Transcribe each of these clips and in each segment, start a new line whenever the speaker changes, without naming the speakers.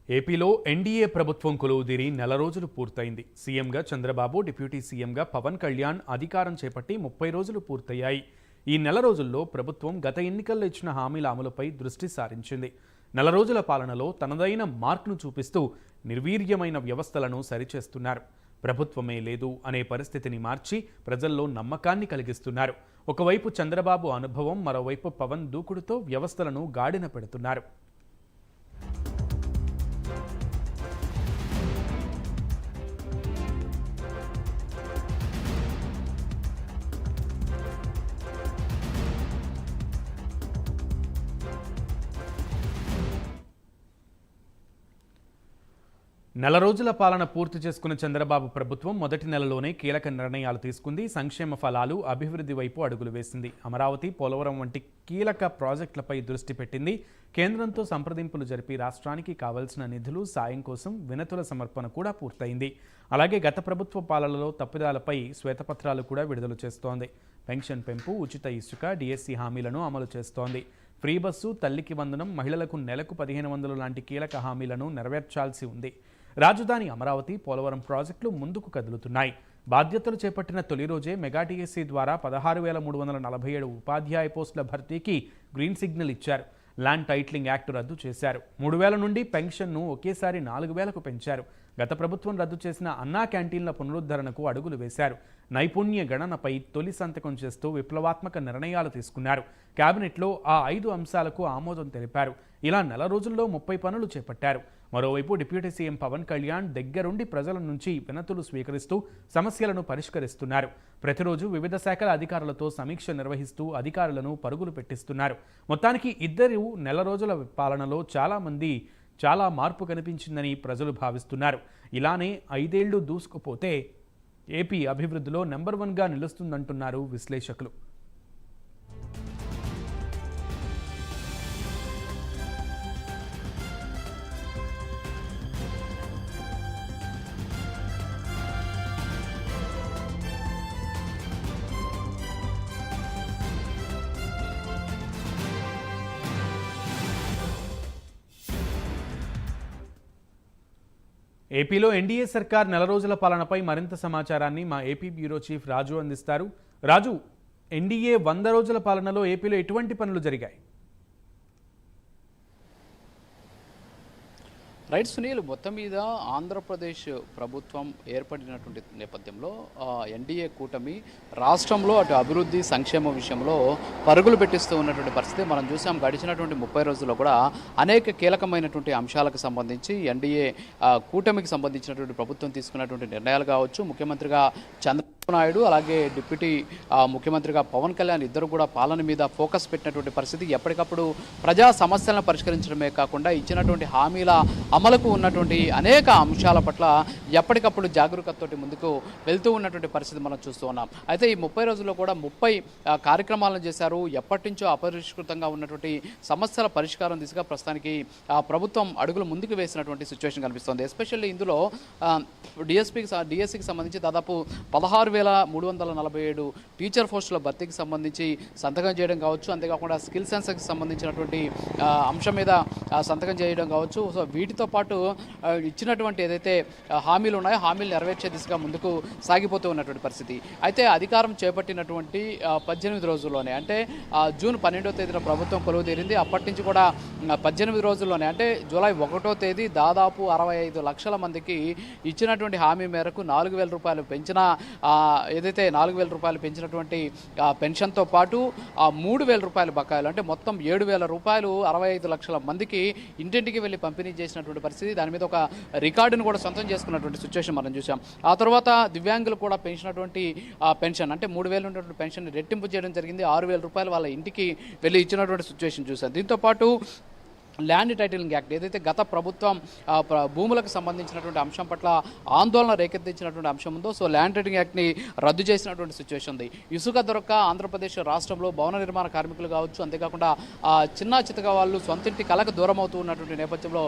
ఏపీలో ఎన్డీఏ ప్రభుత్వం కొలువుదీరి నెల రోజులు పూర్తయింది. సీఎంగా చంద్రబాబు, డిప్యూటీ సీఎంగా పవన్ కళ్యాణ్ అధికారం చేపట్టి 30 రోజులు పూర్తయ్యాయి. ఈ నెల రోజుల్లో ప్రభుత్వం గత ఎన్నికల్లో ఇచ్చిన హామీల అమలుపై దృష్టి సారించింది. నెల రోజుల పాలనలో తనదైన మార్క్ను చూపిస్తూ నిర్వీర్యమైన వ్యవస్థలను సరిచేస్తున్నారు. ప్రభుత్వమే లేదు అనే పరిస్థితిని మార్చి ప్రజల్లో నమ్మకాన్ని కలిగిస్తున్నారు. ఒకవైపు చంద్రబాబు అనుభవం, మరోవైపు పవన్ దూకుడుతో వ్యవస్థలను గాడిన పెడుతున్నారు. నెల రోజుల పాలన పూర్తి చేసుకున్న చంద్రబాబు ప్రభుత్వం మొదటి నెలలోనే కీలక నిర్ణయాలు తీసుకుంది. సంక్షేమ ఫలాలు, అభివృద్ధి వైపు అడుగులు వేసింది. అమరావతి, పోలవరం వంటి కీలక ప్రాజెక్టులపై దృష్టి పెట్టింది. కేంద్రంతో సంప్రదింపులు జరిపి రాష్ట్రానికి కావాల్సిన నిధులు, సాయం కోసం వినతుల సమర్పణ కూడా పూర్తయింది. అలాగే గత ప్రభుత్వ పాలనలో తప్పిదాలపై శ్వేతపత్రాలు కూడా విడుదల చేస్తోంది. పెన్షన్ పెంపు, ఉచిత ఇసుక, డిఎస్సి హామీలను అమలు చేస్తోంది. ఫ్రీ బస్సు, తల్లికి వందనం, మహిళలకు నెలకు 1500 లాంటి కీలక హామీలను నెరవేర్చాల్సి ఉంది. రాజధాని అమరావతి, పోలవరం ప్రాజెక్టులు ముందుకు కదులుతున్నాయి. బాధ్యతలు చేపట్టిన తొలి రోజే మెగా డిఎస్సి ద్వారా 16,347 ఉపాధ్యాయ పోస్టుల భర్తీకి గ్రీన్ సిగ్నల్ ఇచ్చారు. ల్యాండ్ టైటిలింగ్ యాక్ట్ రద్దు చేశారు. 3,000 నుండి పెన్షన్ను ఒకేసారి 4,000కు పెంచారు. గత ప్రభుత్వం రద్దు చేసిన అన్నా క్యాంటీన్ల పునరుద్ధరణకు అడుగులు వేశారు. నైపుణ్య గణనపై తొలి సంతకం చేస్తూ విప్లవాత్మక నిర్ణయాలు తీసుకున్నారు. కేబినెట్లో ఆ 5 అంశాలకు ఆమోదం తెలిపారు. ఇలా నెల రోజుల్లో 30 పనులు చేపట్టారు. మరోవైపు డిప్యూటీ సీఎం పవన్ కళ్యాణ్ దగ్గరుండి ప్రజల నుంచి వినతులు స్వీకరిస్తూ సమస్యలను పరిష్కరిస్తున్నారు. ప్రతిరోజు వివిధ శాఖల అధికారులతో సమీక్ష నిర్వహిస్తూ అధికారులను పరుగులు పెట్టిస్తున్నారు. మొత్తానికి ఇద్దరు నెల రోజుల పాలనలో చాలా మార్పు కనిపించిందని ప్రజలు భావిస్తున్నారు. ఇలానే 5 ఏళ్లు దూసుకుపోతే ఏపీ అభివృద్ధిలో నెంబర్ 1గా నిలుస్తుందంటున్నారు విశ్లేషకులు. ఏపీలో ఎన్డీఏ సర్కార్ నెల రోజుల పాలనపై మరింత సమాచారాన్ని మా ఏపీ బ్యూరో చీఫ్ రాజు అందిస్తారు. రాజు, ఎన్డీఏ 100 రోజుల పాలనలో ఏపీలో ఎటువంటి పనులు జరిగాయి?
రైట్ సునీల్, మొత్తం మీద ఆంధ్రప్రదేశ్ ప్రభుత్వం ఏర్పడినటువంటి నేపథ్యంలో ఎన్డీఏ కూటమి రాష్ట్రంలో అటు అభివృద్ధి, సంక్షేమ విషయంలో పరుగులు పెట్టిస్తూ ఉన్నటువంటి పరిస్థితి మనం చూసాం. గడిచినటువంటి 30 రోజుల్లో కూడా అనేక కీలకమైనటువంటి అంశాలకు సంబంధించి ఎన్డీఏ కూటమికి సంబంధించినటువంటి ప్రభుత్వం తీసుకున్నటువంటి నిర్ణయాలు కావచ్చు, ముఖ్యమంత్రిగా చంద్రబాబు నాయుడు అలాగే డిప్యూటీ ముఖ్యమంత్రిగా పవన్ కళ్యాణ్ ఇద్దరు కూడా పాలన మీద ఫోకస్ పెట్టినటువంటి పరిస్థితి. ఎప్పటికప్పుడు ప్రజా సమస్యలను పరిష్కరించడమే కాకుండా ఇచ్చినటువంటి హామీల అమలుకు ఉన్నటువంటి అనేక అంశాల పట్ల ఎప్పటికప్పుడు జాగరూకతతోటి ముందుకు వెళ్తూ ఉన్నటువంటి పరిస్థితి మనం చూస్తూ ఉన్నాం. అయితే ఈ 30 రోజుల్లో కూడా 30 కార్యక్రమాలను చేశారు. ఎప్పటి నుంచో అపరిష్కృతంగా ఉన్నటువంటి సమస్యల పరిష్కారం దిశగా ప్రస్తుతానికి ప్రభుత్వం అడుగులు ముందుకు వేసినటువంటి సిచ్యువేషన్ కనిపిస్తుంది. ఎస్పెషల్లీ ఇందులో డిఎస్సికి సంబంధించి దాదాపు 16,347 టీచర్ పోస్టుల భర్తీకి సంబంధించి సంతకం చేయడం కావచ్చు, అంతేకాకుండా స్కిల్ సెన్సెస్కి సంబంధించినటువంటి అంశం మీద సంతకం చేయడం కావచ్చు. సో వీటితో పాటు ఇచ్చినటువంటి ఏదైతే హామీలు ఉన్నాయో హామీలు నెరవేర్చే దిశగా ముందుకు సాగిపోతూ ఉన్నటువంటి పరిస్థితి. అయితే అధికారం చేపట్టినటువంటి 18 రోజుల్లోనే, అంటే జూన్ 12వ తేదీన ప్రభుత్వం కొలువు తీరింది. అప్పటి నుంచి కూడా 18 రోజుల్లోనే, అంటే జూలై 1వ తేదీ దాదాపు 65 లక్షల మందికి ఇచ్చినటువంటి హామీ మేరకు 4,000 రూపాయలు పెంచిన ఏదైతే 4,000 రూపాయలు పెంచినటువంటి పెన్షన్తో పాటు 3,000 రూపాయల బకాయిలు, అంటే మొత్తం 7,000 రూపాయలు 65 లక్షల మందికి ఇంటింటికి వెళ్ళి పంపిణీ చేసినటువంటి పరిస్థితి. దాని మీద ఒక రికార్డును కూడా సొంతం చేసుకున్నటువంటి సిచ్యువేషన్ మనం చూసాం. ఆ తర్వాత దివ్యాంగులు కూడా పెంచినటువంటి పెన్షన్, అంటే 3,000 ఉన్నటువంటి పెన్షన్ రెట్టింపు చేయడం జరిగింది. 6,000 రూపాయలు వాళ్ళ ఇంటికి వెళ్ళి ఇచ్చినటువంటి సిచ్యువేషన్ చూసాం. దీంతో పాటు ల్యాండ్ టైటిలింగ్ యాక్ట్, ఏదైతే గత ప్రభుత్వం భూములకు సంబంధించినటువంటి అంశం పట్ల ఆందోళన రేకెత్తించినటువంటి అంశం ఉందో, సో ల్యాండ్ టైటిలింగ్ యాక్ట్ని రద్దు చేసినటువంటి సిచ్యువేషన్ ఉంది. ఇసుక దొరక్క ఆంధ్రప్రదేశ్ రాష్ట్రంలో భవన నిర్మాణ కార్మికులు కావచ్చు, అంతేకాకుండా చిన్న చితక వాళ్ళు సొంతింటి కళకు దూరం అవుతూ ఉన్నటువంటి నేపథ్యంలో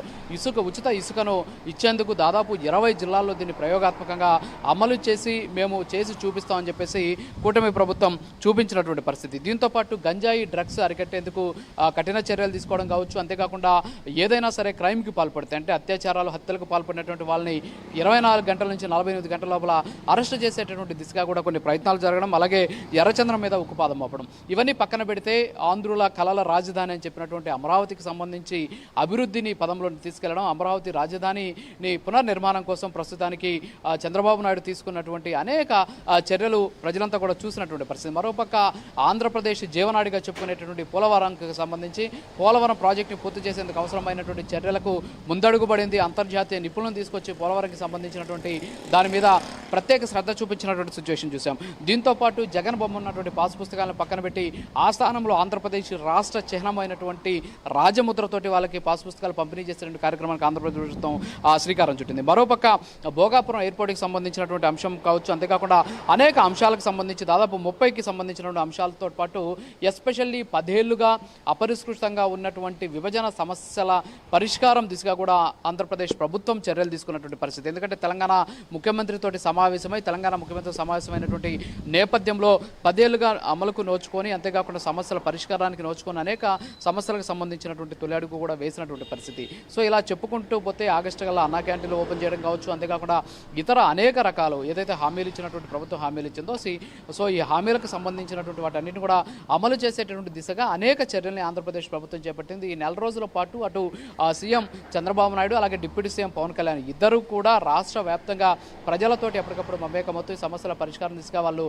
ఉచిత ఇసుకను ఇచ్చేందుకు దాదాపు 20 జిల్లాల్లో దీన్ని ప్రయోగాత్మకంగా అమలు చేసి మేము చేసి చూపిస్తామని చెప్పేసి కూటమి ప్రభుత్వం చూపించినటువంటి పరిస్థితి. దీంతో పాటు గంజాయి, డ్రగ్స్ అరికట్టేందుకు కఠిన చర్యలు తీసుకోవడం కావచ్చు, అంతేకాకుండా అంతేకాకుండా ఏదైనా సరే క్రైమ్కి పాల్పడితే అంటే అత్యాచారాలు హత్యలకు పాల్పడినటువంటి వాళ్ళని 24 గంటల నుంచి 48 గంటల లోపల అరెస్ట్ చేసేటటువంటి దిశగా కూడా కొన్ని ప్రయత్నాలు జరగడం, అలాగే ఎర్రచంద్రం మీద ఉక్కుపాదం మోపడం, ఇవన్నీ పక్కన పెడితే ఆంధ్రుల కళల రాజధాని అని చెప్పినటువంటి అమరావతికి సంబంధించి అభివృద్ధిని పదంలో తీసుకెళ్లడం, అమరావతి రాజధానిని పునర్నిర్మాణం కోసం ప్రస్తుతానికి చంద్రబాబు నాయుడు తీసుకున్నటువంటి అనేక చర్యలు ప్రజలంతా కూడా చూసినటువంటి పరిస్థితి. మరోపక్క ఆంధ్రప్రదేశ్ జీవనాడిగా చెప్పుకునేటటువంటి పోలవరంకి సంబంధించి పోలవరం ప్రాజెక్టుని పూర్తి చేసేందుకు అవసరమైనటువంటి చర్యలకు ముందడుగుబడింది. అంతర్జాతీయ నిపుణులను తీసుకొచ్చి పోలవరంకి సంబంధించినటువంటి దాని మీద ప్రత్యేక శ్రద్ధ చూపించినటువంటి సిచ్యువేషన్ చూసాం. దీంతో పాటు జగన్ బొమ్మ ఉన్నటువంటి పాస్ పుస్తకాలను పక్కన పెట్టి ఆ స్థానంలో ఆంధ్రప్రదేశ్ రాష్ట్ర చిహ్నమైనటువంటి రాజముద్రతోటి వాళ్ళకి పాస్ పుస్తకాలు పంపిణీ చేసేటువంటి కార్యక్రమానికి ఆంధ్రప్రదేశ్ ప్రభుత్వం శ్రీకారం చుట్టింది. మరోపక్క భోగాపురం ఎయిర్పోర్ట్కి సంబంధించినటువంటి అంశం కావచ్చు, అంతేకాకుండా అనేక అంశాలకు సంబంధించి దాదాపు 30కి సంబంధించినటువంటి అంశాలతో పాటు ఎస్పెషల్లీ 10 ఏళ్లుగా అపరిష్కృతంగా ఉన్నటువంటి విభజన సమస్యల పరిష్కారం దిశగా కూడా ఆంధ్రప్రదేశ్ ప్రభుత్వం చర్యలు తీసుకున్నటువంటి పరిస్థితి. ఎందుకంటే తెలంగాణ ముఖ్యమంత్రితోటి సమావేశమై తెలంగాణ ముఖ్యమంత్రి సమావేశమైనటువంటి నేపథ్యంలో 10 ఏళ్లుగా అమలుకు నోచుకొని, అంతేకాకుండా సమస్యల పరిష్కారానికి నోచుకొని అనేక సమస్యలకు సంబంధించినటువంటి తొలి అడుగు కూడా వేసినటువంటి పరిస్థితి. సో ఇలా చెప్పుకుంటూ పోతే ఆగస్టు కల్లా అన్నా క్యాంటీన్లు ఓపెన్ చేయడం కావచ్చు, అంతేకాకుండా ఇతర అనేక రకాలు ఏదైతే హామీలు ఇచ్చినటువంటి ప్రభుత్వం హామీలు ఇచ్చిందో సో ఈ హామీలకు సంబంధించినటువంటి వాటన్నిటిని కూడా అమలు చేసేటటువంటి దిశగా అనేక చర్యల్ని ఆంధ్రప్రదేశ్ ప్రభుత్వం చేపట్టింది. ఈ నెల రోజుల పాటు అటు సీఎం చంద్రబాబు నాయుడు అలాగే డిప్యూటీ సీఎం పవన్ కళ్యాణ్ ఇద్దరు కూడా రాష్ట్ర వ్యాప్తంగా ప్రజలతోటి ఎప్పటికప్పుడు మమేకమవుతూ ఈ సమస్యల పరిష్కారం దిశగా వాళ్ళు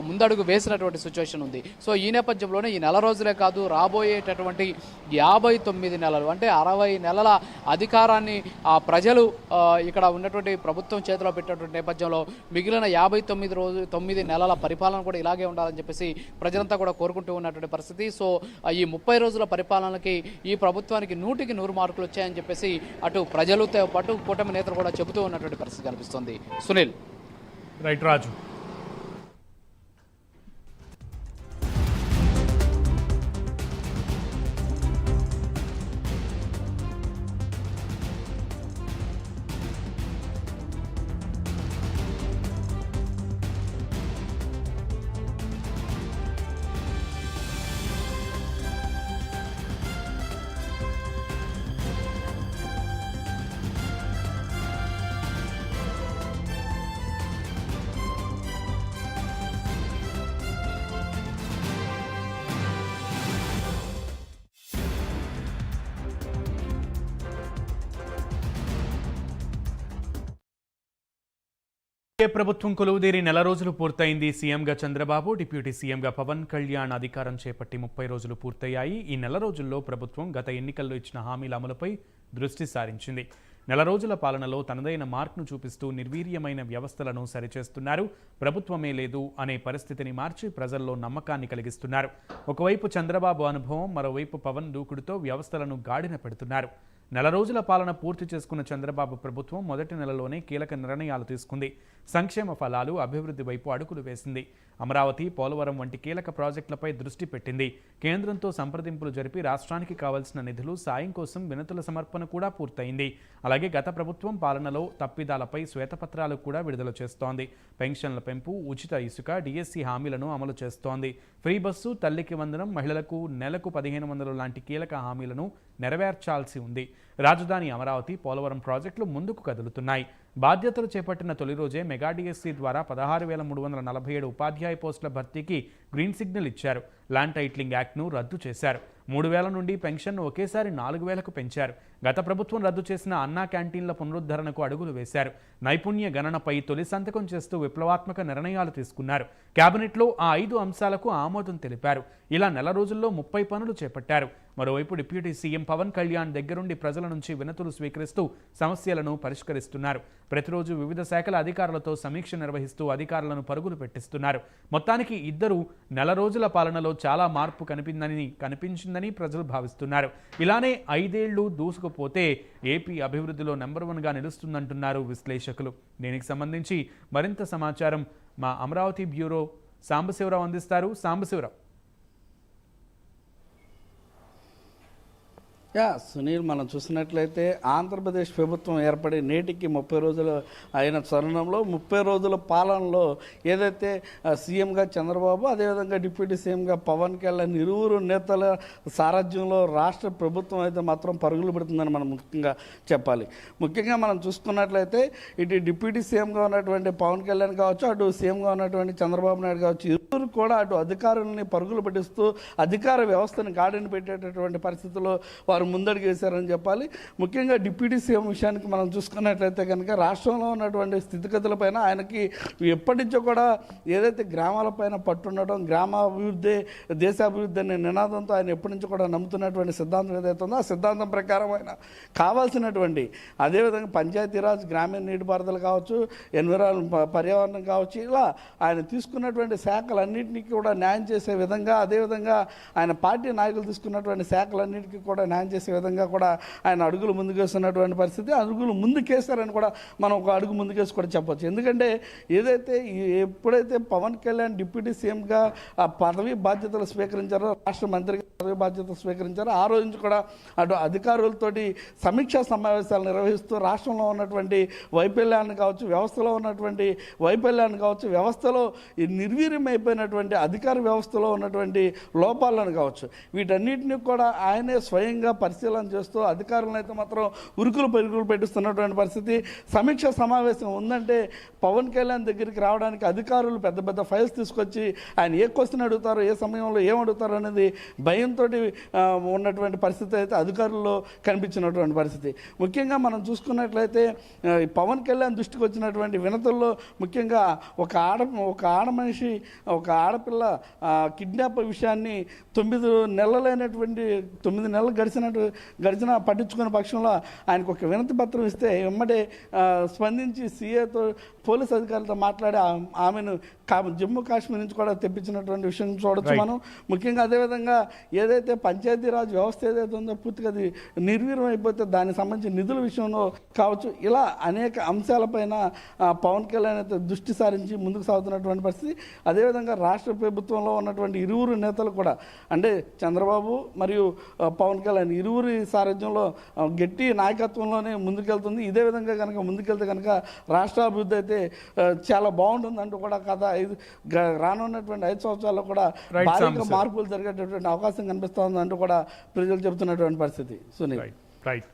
ముందడుగు వేసినటువంటి సిచ్యువేషన్ ఉంది. సో ఈ నేపథ్యంలోనే ఈ నెల రోజులే కాదు, రాబోయేటటువంటి 59 నెలలు అంటే 60 నెలల అధికారాన్ని ప్రజలు ఇక్కడ ఉన్నటువంటి ప్రభుత్వం చేతిలో పెట్టినటువంటి నేపథ్యంలో మిగిలిన 59 నెలల పరిపాలన కూడా ఇలాగే ఉండాలని చెప్పేసి ప్రజలంతా కూడా కోరుకుంటూ ఉన్నటువంటి పరిస్థితి. సో ఈ 30 రోజుల పరిపాలనకి ఈ ప్రభుత్వానికి 100కి 100 మార్కులు వచ్చాయని చెప్పేసి అటు ప్రజలతో పాటు కూటమి నేతలు కూడా చెబుతూ ఉన్నటువంటి పరిస్థితి కనిపిస్తుంది. సునీల్.
రైట్ రాజు. ప్రభుత్వం కొలువుదేరి నెల రోజులు పూర్తయింది. సీఎంగా చంద్రబాబు, డిప్యూటీ సీఎంగా పవన్ కళ్యాణ్ అధికారం చేపట్టి 30 రోజులు పూర్తయ్యాయి. ఈ నెల రోజుల్లో ప్రభుత్వం గత ఎన్నికల్లో ఇచ్చిన హామీల అమలుపై దృష్టి సారించింది. నెల రోజుల పాలనలో తనదైన మార్క్ను చూపిస్తూ నిర్వీర్యమైన వ్యవస్థలను సరిచేస్తున్నారు. ప్రభుత్వమే లేదు అనే పరిస్థితిని మార్చి ప్రజల్లో నమ్మకాన్ని కలిగిస్తున్నారు. ఒకవైపు చంద్రబాబు అనుభవం, మరోవైపు పవన్ దూకుడుతో వ్యవస్థలను గాడిన పెడుతున్నారు. నెల రోజుల పాలన పూర్తి చేసుకున్న చంద్రబాబు ప్రభుత్వం మొదటి నెలలోనే కీలక నిర్ణయాలు తీసుకుంది. సంక్షేమ ఫలాలు, అభివృద్ధి వైపు అడుగులు వేసింది. అమరావతి, పోలవరం వంటి కీలక ప్రాజెక్టులపై దృష్టి పెట్టింది. కేంద్రంతో సంప్రదింపులు జరిపి రాష్ట్రానికి కావాల్సిన నిధులు, సాయం కోసం వినతుల సమర్పణ కూడా పూర్తయింది. అలాగే గత ప్రభుత్వం పాలనలో తప్పిదాలపై శ్వేతపత్రాలు కూడా విడుదల చేస్తోంది. పెన్షన్ల పెంపు, ఉచిత ఇసుక, డిఎస్సి హామీలను అమలు చేస్తోంది. ఫ్రీ బస్సు, తల్లికి వందనం, మహిళలకు నెలకు 1500 లాంటి కీలక హామీలను నెరవేర్చాల్సి ఉంది. రాజధాని అమరావతి, పోలవరం ప్రాజెక్టులు ముందుకు కదులుతున్నాయి. బాధ్యతలు చేపట్టిన తొలి రోజే మెగా డిఎస్సి ద్వారా 16,347 ఉపాధ్యాయ పోస్టుల భర్తీకి గ్రీన్ సిగ్నల్ ఇచ్చారు. ల్యాండ్ టైటిలింగ్ యాక్ట్ను రద్దు చేశారు. 3,000 నుండి పెన్షన్ను ఒకేసారి 4,000కు పెంచారు. గత ప్రభుత్వం రద్దు చేసిన అన్నా క్యాంటీన్ల పునరుద్ధరణకు అడుగులు వేశారు. నైపుణ్య గణనపై తొలి సంతకం చేస్తూ విప్లవాత్మక నిర్ణయాలు తీసుకున్నారు. కేబినెట్లో ఆ 5 అంశాలకు ఆమోదం తెలిపారు. ఇలా నెల రోజుల్లో 30 పనులు చేపట్టారు. మరోవైపు డిప్యూటీ సీఎం పవన్ కళ్యాణ్ దగ్గరుండి ప్రజల నుంచి వినతులు స్వీకరిస్తూ సమస్యలను పరిష్కరిస్తున్నారు. ప్రతిరోజు వివిధ శాఖల అధికారులతో సమీక్ష నిర్వహిస్తూ అధికారులను పరుగులు పెట్టిస్తున్నారు. మొత్తానికి ఇద్దరు నెల రోజుల పాలనలో చాలా మార్పు కనిపించిందని ప్రజలు భావిస్తున్నారు. ఇలానే 5 ఏళ్లు దూసుకుపోతే ఏపీ అభివృద్ధిలో నెంబర్ 1గా నిలుస్తుందంటున్నారు విశ్లేషకులు. దీనికి సంబంధించి మరింత సమాచారం మా అమరావతి బ్యూరో సాంబశివరావు అందిస్తారు. సాంబశివరావు.
సునీల్, మనం చూసినట్లయితే ఆంధ్రప్రదేశ్ ప్రభుత్వం ఏర్పడి నేటికి 30 రోజులు అయిన తరుణంలో 30 రోజుల పాలనలో ఏదైతే సీఎంగా చంద్రబాబు, అదేవిధంగా డిప్యూటీ సీఎంగా పవన్ కళ్యాణ్ ఇరువురు నేతల సారథ్యంలో రాష్ట్ర ప్రభుత్వం అయితే మాత్రం పరుగులు పెడుతుందని మనం ముఖ్యంగా చెప్పాలి. ముఖ్యంగా మనం చూసుకున్నట్లయితే ఇటు డిప్యూటీ సీఎంగా ఉన్నటువంటి పవన్ కళ్యాణ్ కావచ్చు, అటు సీఎంగా ఉన్నటువంటి చంద్రబాబు నాయుడు కావచ్చు, ఇరువురు కూడా అటు అధికారులని పరుగులు పెట్టిస్తూ అధికార వ్యవస్థను గాడిని పెట్టేటటువంటి పరిస్థితుల్లో వారు ముందడుగు వేశారని చెప్పాలి. ముఖ్యంగా డిప్యూటీ సీఎం విషయానికి మనం చూసుకున్నట్లయితే కనుక రాష్ట్రంలో ఉన్నటువంటి స్థితిగతులపైన ఆయనకి ఎప్పటి నుంచో కూడా ఏదైతే గ్రామాలపైన పట్టుండడం, గ్రామాభివృద్ధి దేశాభివృద్ధి అనే నినాదంతో ఆయన ఎప్పటి నుంచో కూడా నమ్ముతున్నటువంటి సిద్ధాంతం ఏదైతే ఉందో ఆ సిద్ధాంతం ప్రకారం ఆయన కావాల్సినటువంటి అదేవిధంగా పంచాయతీరాజ్, గ్రామీణ నీటిపారుదల కావచ్చు, పర్యావరణం కావచ్చు, ఇలా ఆయన తీసుకున్నటువంటి శాఖలన్నింటినీ కూడా న్యాయం చేసే విధంగా, అదేవిధంగా ఆయన పార్టీ నాయకులు తీసుకున్నటువంటి శాఖలన్నింటికీ కూడా న్యాయం చేసే విధంగా కూడా ఆయన అడుగులు ముందుకేస్తున్నటువంటి పరిస్థితి. అడుగులు ముందుకేస్తారని కూడా మనం ఒక అడుగు ముందుకేసి కూడా చెప్పొచ్చు. ఎందుకంటే ఏదైతే ఎప్పుడైతే పవన్ కళ్యాణ్ డిప్యూటీ సీఎంగా ఆ పదవి బాధ్యతలు స్వీకరించారో, రాష్ట్ర మంత్రిగా పదవి బాధ్యతలు స్వీకరించారో, ఆ రోజు నుంచి కూడా అటు అధికారులతోటి సమీక్షా సమావేశాలు నిర్వహిస్తూ రాష్ట్రంలో ఉన్నటువంటి వైఫల్యాన్ని కావచ్చు, వ్యవస్థలో ఉన్నటువంటి వైఫల్యాన్ని కావచ్చు, వ్యవస్థలో నిర్వీర్యమైపోయినటువంటి అధికార వ్యవస్థలో ఉన్నటువంటి లోపాలను కావచ్చు, వీటన్నిటిని కూడా ఆయనే స్వయంగా పరిశీలన చేస్తూ అధికారులను అయితే మాత్రం ఉరుకులు పరుగులు పెట్టిస్తున్నటువంటి పరిస్థితి. సమీక్ష సమావేశం ఉందంటే పవన్ కళ్యాణ్ దగ్గరికి రావడానికి అధికారులు పెద్ద పెద్ద ఫైల్స్ తీసుకొచ్చి ఆయన ఏ క్వశ్చన్ అడుగుతారో, ఏ సమయంలో ఏమడుగుతారో అనేది భయంతో ఉన్నటువంటి పరిస్థితి అయితే అధికారుల్లో కనిపించినటువంటి పరిస్థితి. ముఖ్యంగా మనం చూసుకున్నట్లయితే పవన్ కళ్యాణ్ దృష్టికి వచ్చినటువంటి వినతుల్లో ముఖ్యంగా ఒక ఆడమనిషి, ఒక ఆడపిల్ల కిడ్నాప్ విషయాన్ని 9 నెలలు గడిచినా పట్టించుకునే పక్షంలో ఆయనకు ఒక వినతి పత్రం ఇస్తే వెంబడే స్పందించి సీఏతో, పోలీస్ అధికారులతో మాట్లాడి ఆమెను జమ్మూ కాశ్మీర్ నుంచి కూడా తెప్పించినటువంటి విషయం చూడొచ్చు మనం. ముఖ్యంగా అదేవిధంగా ఏదైతే పంచాయతీరాజ్ వ్యవస్థ ఏదైతే ఉందో పూర్తిగా అది నిర్వీర్యం అయిపోతే దానికి సంబంధించిన నిధుల విషయంలో కావచ్చు, ఇలా అనేక అంశాలపైన పవన్ కళ్యాణ్ అయితే దృష్టి సారించి ముందుకు సాగుతున్నటువంటి పరిస్థితి. అదేవిధంగా రాష్ట్ర ప్రభుత్వంలో ఉన్నటువంటి ఇరువురు నేతలు కూడా, అంటే చంద్రబాబు మరియు పవన్ కళ్యాణ్ ఇరువురి సారథ్యంలో గట్టి నాయకత్వంలోనే ముందుకెళ్తుంది. ఇదే విధంగా కనుక ముందుకెళ్తే కనుక రాష్ట్ర అభివృద్ధి అయితే చాలా బాగుంటుంది అంటూ కూడా రానున్నటువంటి 5 సంవత్సరాల్లో కూడా భారీగా మార్పులు జరిగేటటువంటి అవకాశం కనిపిస్తోంది అంటూ కూడా ప్రజలు చెబుతున్నటువంటి పరిస్థితి. సునీల్.
రైట్.